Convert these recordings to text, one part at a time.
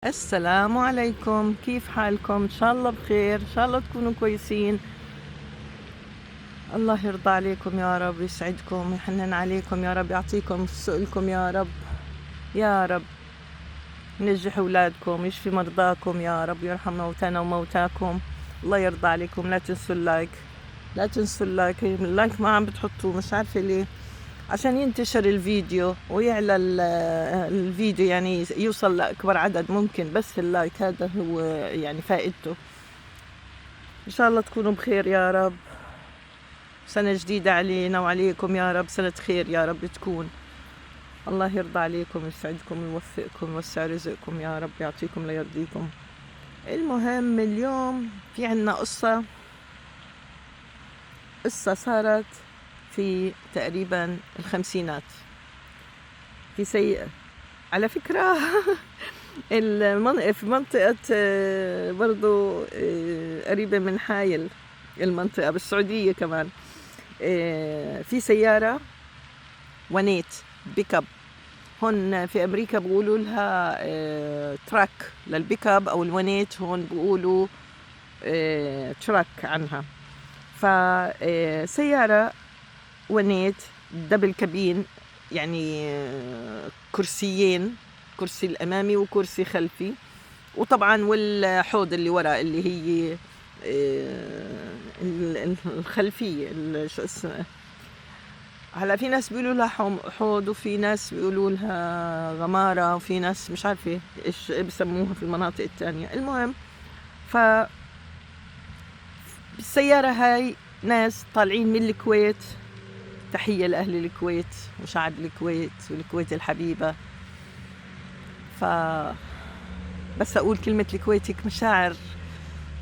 السلام عليكم، كيف حالكم؟ إن شاء الله بخير، إن شاء الله تكونوا كويسين. الله يرضى عليكم يا رب، يسعدكم، يحنن عليكم يا رب، يعطيكم سؤلكم يا رب، يا رب ينجح أولادكم، يشفي مرضاكم يا رب، يرحم موتانا وموتاكم. الله يرضى عليكم. لا تنسوا اللايك، لا تنسوا اللايك. اللايك ما عم بتحطوه، مش عارفة ليه، عشان ينتشر الفيديو ويعلى الفيديو، يعني يوصل لأكبر عدد ممكن. بس اللايك هذا هو يعني فائدته. إن شاء الله تكونوا بخير يا رب. سنة جديدة علينا وعليكم يا رب، سنة خير يا رب تكون. الله يرضى عليكم، يسعدكم، يوفقكم، يوسع رزقكم يا رب، يعطيكم ليرضيكم. المهم اليوم في عنا قصة صارت في تقريبا الخمسينات، في سيئة على فكرة. في منطقة برضو قريبة من حايل، المنطقة بالسعودية كمان. في سيارة ونيت بيك اب. هون في أمريكا بيقولوا لها تراك للبيك اب، أو الونيت هون بيقولوا تراك عنها. فسيارة ونيت دبل كابين، يعني كرسيين، كرسي الأمامي وكرسي خلفي، وطبعا والحوض اللي وراء اللي هي الخلفية، شو اسمه. هلا في ناس بيقولوا لها حوض، وفي ناس بيقولوا لها غمارة، وفي ناس مش عارفة ايش بسموها في المناطق التانية. المهم، ف بالسيارة هاي ناس طالعين من الكويت. تحية لأهل الكويت وشعب الكويت والكويت الحبيبة. ف بس أقول كلمة الكويت هيك مشاعر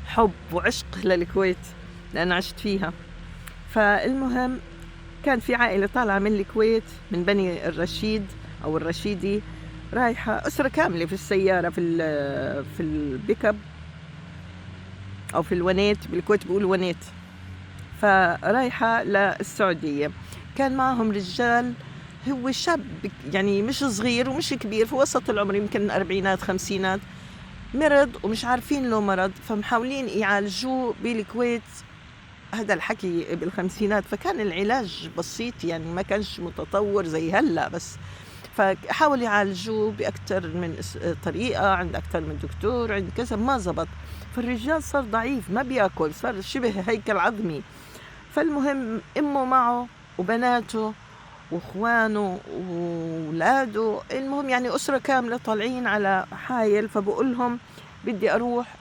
حب وعشق للكويت، لأن عشت فيها. فالمهم، كان في عائلة طالعة من الكويت، من بني الرشيد أو الرشيدي، رايحة أسرة كاملة في السيارة، في البيك اب أو في الونيت، بالكويت بيقولوا ونيت. فرايحة للسعودية. كان معهم رجال، هو شاب يعني مش صغير ومش كبير، في وسط العمر، يمكن أربعينات خمسينات. مرض ومش عارفين له مرض، فمحاولين يعالجوه بالكويت. هذا الحكي بالخمسينات، فكان العلاج بسيط، يعني ما كانش متطور زي هلأ. بس فحاولوا يعالجوه بأكثر من طريقة، عند أكثر من دكتور، عند كذا، ما زبط. فالرجال صار ضعيف، ما بياكل، صار شبه هيكل عظمي. فالمهم أمه معه وبناته واخوانه وولاده، المهم يعني أسرة كاملة طالعين على حايل. فبقول لهم بدي أروح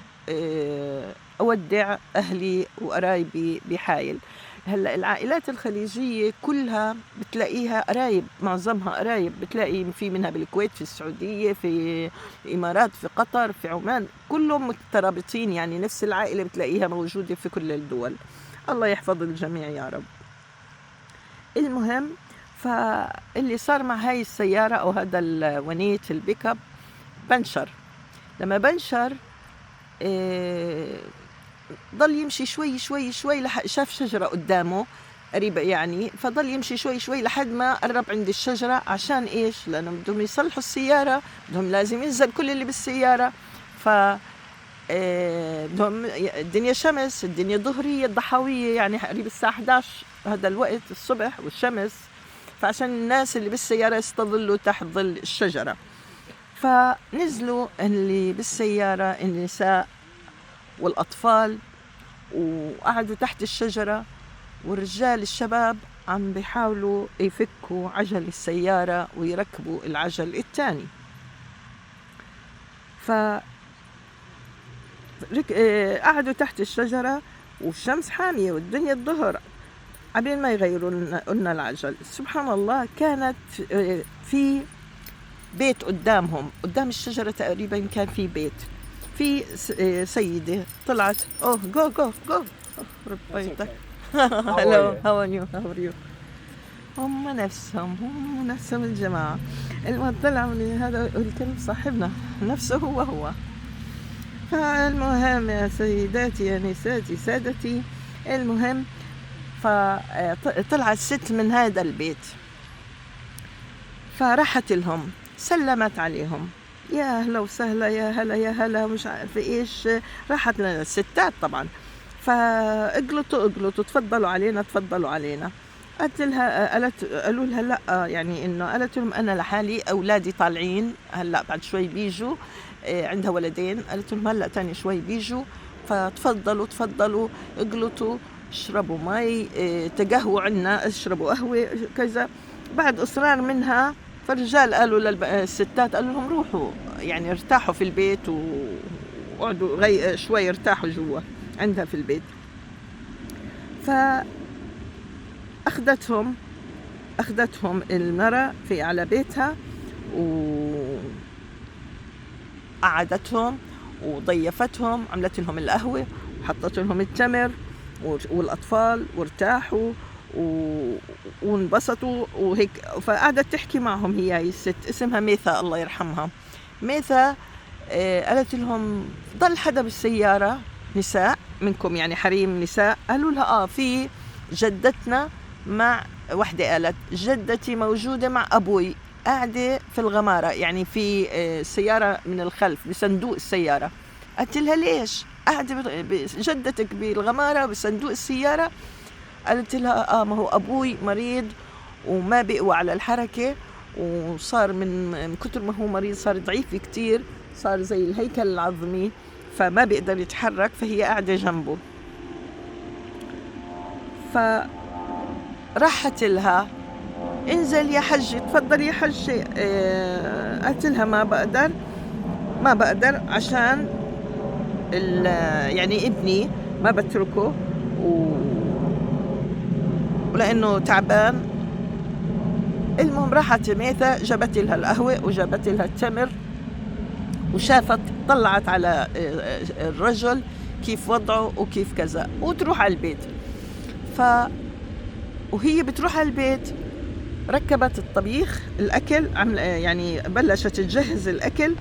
أودع أهلي وقرايبي بحايل. هلأ العائلات الخليجية كلها بتلاقيها قرايب، معظمها قرايب. بتلاقي في منها بالكويت، في السعودية، في الإمارات، في قطر، في عمان، كلهم مترابطين، يعني نفس العائلة بتلاقيها موجودة في كل الدول. الله يحفظ الجميع يا رب. المهم، فاللي صار مع هاي السيارة أو هذا الونيت البيك اب، بنشر. لما بنشر ضل يمشي شوي شوي شوي، شاف شجرة قدامه قريبة يعني، فضل يمشي شوي شوي لحد ما قرب عند الشجرة. عشان إيش؟ لأنه بدهم يصلحوا السيارة، بدهم لازم ينزل كل اللي بالسيارة. ف بدهم، الدنيا شمس، الدنيا ظهرية الضحوية، يعني قريب الساعة 11 هذا الوقت الصبح والشمس، فعشان الناس اللي بالسيارة يستظلوا تحت ظل الشجرة. فنزلوا اللي بالسيارة، النساء والأطفال، وقعدوا تحت الشجرة، والرجال الشباب عم بيحاولوا يفكوا عجل السيارة ويركبوا العجل الثاني. قعدوا تحت الشجرة والشمس حامية والدنيا الظهر، قبل ما يغيروا لنا العجل. سبحان الله، كانت في بيت قدامهم، قدام الشجرة تقريبا كان في بيت. في سيدة طلعت، جو جو جو، ربيتك. هلو، هاو ار يو، هاو ار يو. هم نفسهم الجماعة. المهم طلعوا من هذا الكلب صاحبنا نفسه هو. فالمهم يا سيداتي، يا نساتي، سادتي، المهم فطلعت ست من هذا البيت، فرحت لهم، سلمت عليهم، يا أهلا وسهلا، يا هلا يا هلا، مش عارفة إيش. راحت للستات طبعا، فاجلطوا تفضلوا علينا تفضلوا علينا. قالوا لها لا، يعني إنه قالت لهم أنا لحالي، أولادي طالعين هلا بعد شوي بيجوا. عندها ولدين، قالت لهم هلا تاني شوي بيجوا، فتفضلوا اجلطوا، اشربوا مي، تقهووا عنا، اشربوا قهوة كذا. بعد إصرار منها، فالرجال قالوا للستات، قالوا لهم روحوا يعني ارتاحوا في البيت وقعدوا شوي ارتاحوا جوا عندها في البيت. فأخذتهم المرأة على بيتها، وقعدتهم وضيفتهم، عملت لهم القهوة وحطت لهم التمر، والأطفال وارتاحوا وانبسطوا وهيك. فقعدت تحكي معهم، هي الست اسمها ميثا الله يرحمها. ميثا قالت لهم ضل حدا بالسيارة نساء منكم، يعني حريم نساء؟ قالوا لها في جدتنا مع وحدة، قالت جدتي موجودة مع أبوي قاعدة في الغمارة، يعني في سيارة من الخلف بصندوق السيارة. قلت لها ليش قاعدة جدتك بالغمارة بصندوق السيارة؟ قالت لها ما هو أبوي مريض وما بقوى على الحركة، وصار من كتر ما هو مريض صار ضعيف كتير، صار زي الهيكل العظمي، فما بيقدر يتحرك، فهي قاعدة جنبه. فرحت لها انزل يا حجي، تفضل يا حجي. قلت لها ما بقدر عشان يعني ابني ما بتركه ولأنه تعبان. المهم راحت ميثا جابت لها القهوة وجابت لها التمر، وشافت طلعت على الرجل كيف وضعه وكيف كذا، وتروح على البيت. وهي بتروح على البيت ركبت الطبيخ الأكل، يعني بلشت تجهز الأكل،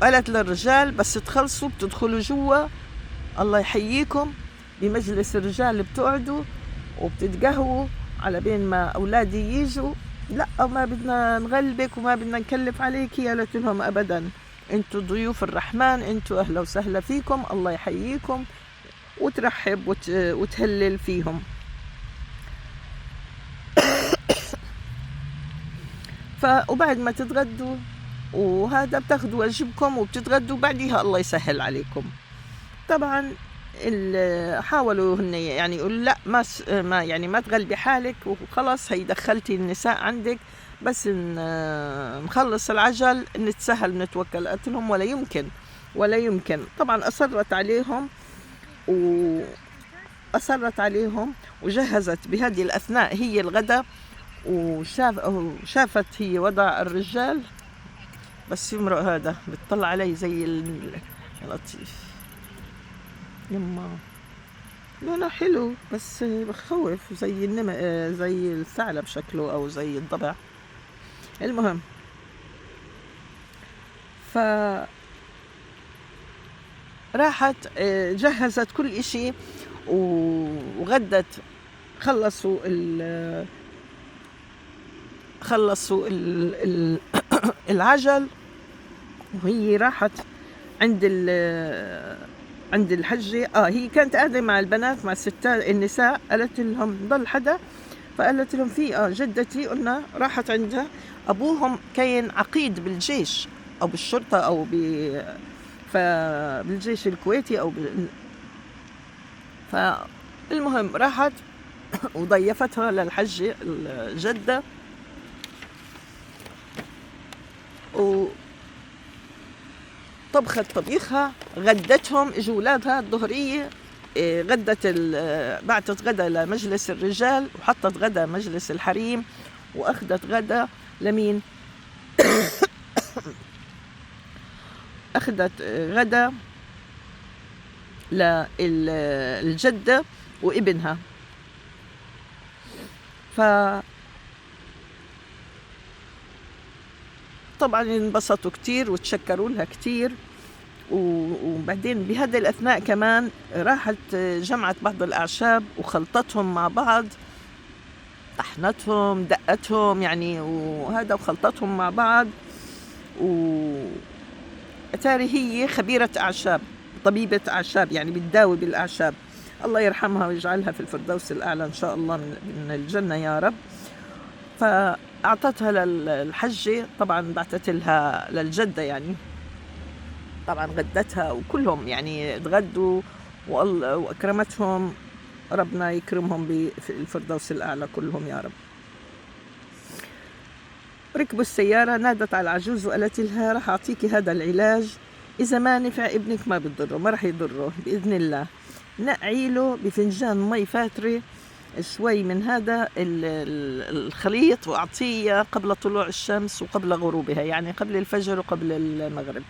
وقالت للرجال بس تخلصوا بتدخلوا جوا، الله يحييكم بمجلس الرجال بتقعدوا وبتتقهووا على بين ما أولادي يجوا. لا ما بدنا نغلبك وما بدنا نكلف عليكي. قالت لهم أبدا، انتوا ضيوف الرحمن، انتوا أهلا وسهلا فيكم، الله يحييكم، وترحب وتهلل فيهم. وبعد ما تتغدوا وهذا بتاخدوا واجبكم وبتتغدوا، بعديها الله يسهل عليكم. طبعا حاولوا هن يعني يقول لا ما يعني ما تغلبي حالك وخلاص، هي دخلتي النساء عندك، بس نخلص العجل نتسهل نتوكل. قلت لهم ولا يمكن. طبعا أصرت عليهم وجهزت بهذه الأثناء هي الغداء، وشافت هي وضع الرجال، بس يمرق هذا بتطلع علي زي اللطيف. يما لونه حلو بس بخوف، زي زي الثعلب شكله أو زي الضبع. المهم راحت جهزت كل إشي وغدت. خلصوا العجل، وهي راحت عند الحجة. هي كانت قاعدة مع البنات مع الستات النساء، قالت لهم ضل حدا؟ فقالت لهم في جدتي. قلنا راحت عندها، أبوهم كان عقيد بالجيش أو بالشرطة أو بالجيش الكويتي فالمهم راحت وضيفتها للحجة الجدة، طبخت طبيخها، غدتهم. اجوا اولادها الظهريه، غدت بعتت غدا لمجلس الرجال، وحطت غدا مجلس الحريم، واخذت غدا لمين؟ اخذت غدا للجده وابنها. طبعا انبسطوا كتير وتشكروا لها كتير. وبعدين بهذا الأثناء كمان راحت جمعت بعض الأعشاب وخلطتهم مع بعض طحنتهم دقتهم يعني وهذا وخلطتهم مع بعض. وأتاري هي خبيرة أعشاب، طبيبة أعشاب، يعني بتداوي بالأعشاب. الله يرحمها ويجعلها في الفردوس الأعلى إن شاء الله من الجنة يا رب. فأعطتها للحجة، طبعا بعتت لها للجدة يعني، طبعا غدتها وكلهم يعني تغدوا وأكرمتهم. ربنا يكرمهم في الفردوس الأعلى كلهم يا رب. ركبوا السيارة، نادت على العجوز وقالت لها راح أعطيكي هذا العلاج، إذا ما نفع ابنك ما بيضره، ما راح يضره بإذن الله. نقعي له بفنجان مي فاترة شوي من هذا الخليط وأعطيه قبل طلوع الشمس وقبل غروبها، يعني قبل الفجر وقبل المغرب.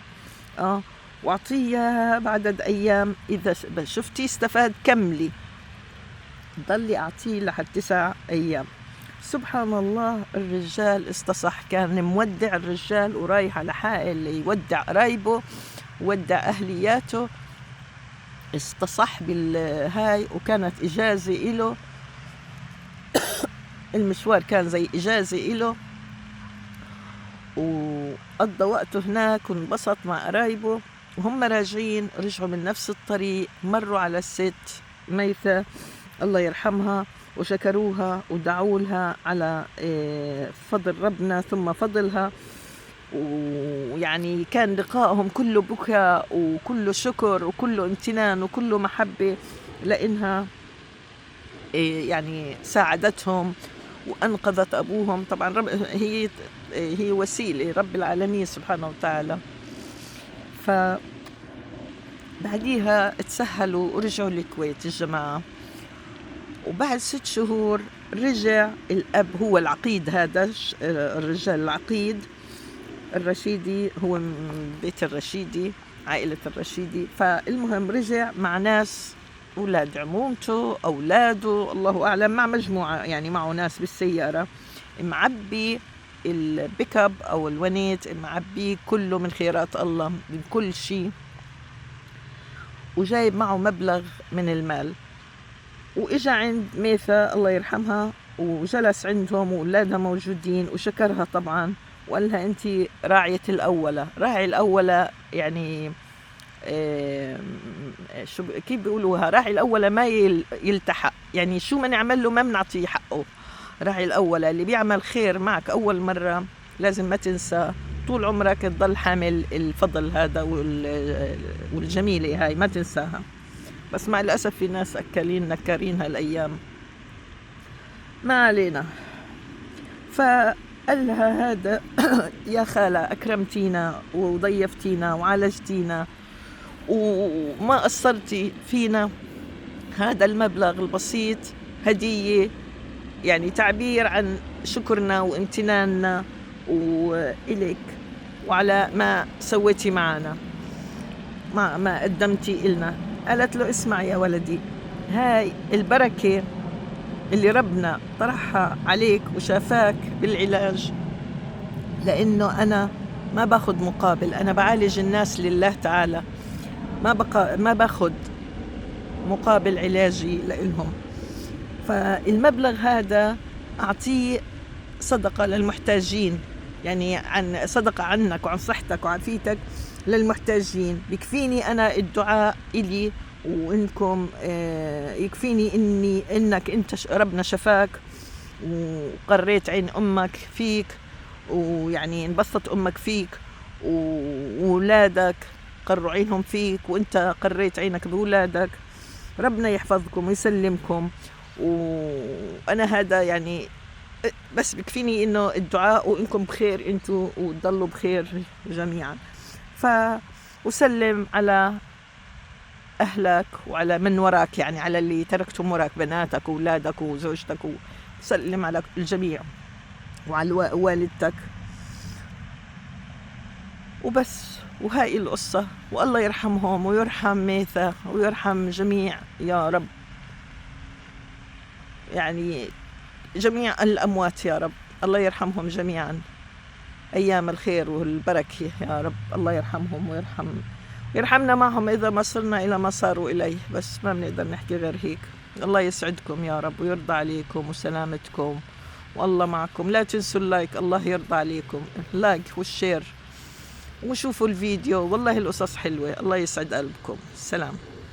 وأعطيه بعدد أيام، إذا شفتي استفاد كملي، ضلي أعطيه لحد 9 أيام. سبحان الله، الرجال استصح، كان مودع الرجال ورايح على حائل يودع قرايبه ودع أهلياته، استصح بالهاي، وكانت إجازة إله، المشوار كان زي إجازة إله، وقضى وقته هناك وانبسط مع قرايبه. وهم راجعين رجعوا من نفس الطريق، مروا على الست ميثة الله يرحمها وشكروها ودعوا لها على فضل ربنا ثم فضلها. ويعني كان لقائهم كله بكاء وكله شكر وكله امتنان وكله محبة، لأنها يعني ساعدتهم وأنقذت أبوهم. طبعا هي وسيلة رب العالمين سبحانه وتعالى. فبعديها تسهلوا ورجعوا الكويت الجماعة. وبعد 6 شهور رجع الأب، هو العقيد، هذا الرجال العقيد الرشيدي، هو من بيت الرشيدي، عائلة الرشيدي. فالمهم رجع مع ناس، أولاد عمومته، أولاده الله أعلم، مع مجموعة يعني معه ناس بالسيارة، معبي البيك اب أو الونيت، معبي كله من خيرات الله من كل شيء، وجايب معه مبلغ من المال. وإجا عند ميثة الله يرحمها وجلس عندهم وأولادها موجودين وشكرها طبعا، وقال لها أنت راعية الأولى. راعي الأولى يعني شو كيف بيقولوها؟ راعي الأولى ما يلتحق، يعني شو ما نعمل له ما بنعطيه حقه. راعي الأولى اللي بيعمل خير معك أول مرة لازم ما تنسى طول عمرك تضل حامل الفضل هذا والجميلة هاي ما تنساها. بس مع الأسف في ناس أكلين نكرين هالأيام، ما علينا. فقال لها هذا يا خالة أكرمتينا وضيفتينا وعالجتينا وما قصرتي فينا، هذا المبلغ البسيط هدية، يعني تعبير عن شكرنا وامتناننا وإليك وعلى ما سويتي معنا، ما قدمتي إلنا. قالت له اسمع يا ولدي، هاي البركة اللي ربنا طرحها عليك وشافاك بالعلاج، لأنه أنا ما باخد مقابل، أنا بعالج الناس لله تعالى، ما باخد مقابل علاجي لإلهم. فالمبلغ هذا أعطيه صدقة للمحتاجين، يعني عن صدقة عنك وعن صحتك وعافيتك للمحتاجين. بكفيني أنا الدعاء إلي وإنكم، يكفيني إنك أنت ربنا شفاك وقريت عين أمك فيك، ويعني انبسطت أمك فيك وولادك قروا عينهم فيك، وإنت قريت عينك بولادك. ربنا يحفظكم ويسلمكم. وأنا هذا يعني بس بكفيني إنه الدعاء وإنكم بخير أنتوا وتضلوا بخير جميعا. وسلم على أهلك وعلى من وراك، يعني على اللي تركتهم وراك، بناتك وولادك وزوجتك، وسلم على الجميع وعلى والدتك وبس. وهاي القصة، والله يرحمهم ويرحم ميثة ويرحم جميع يا رب، يعني جميع الأموات يا رب، الله يرحمهم جميعا، أيام الخير والبركة يا رب. الله يرحمهم ويرحمنا معهم إذا ما صرنا إلى ما صاروا إليه، بس ما بنقدر نحكي غير هيك. الله يسعدكم يا رب ويرضى عليكم وسلامتكم والله معكم. لا تنسوا اللايك، الله يرضى عليكم، اللايك والشير، وشوفوا الفيديو، والله القصص حلوة. الله يسعد قلبكم. سلام.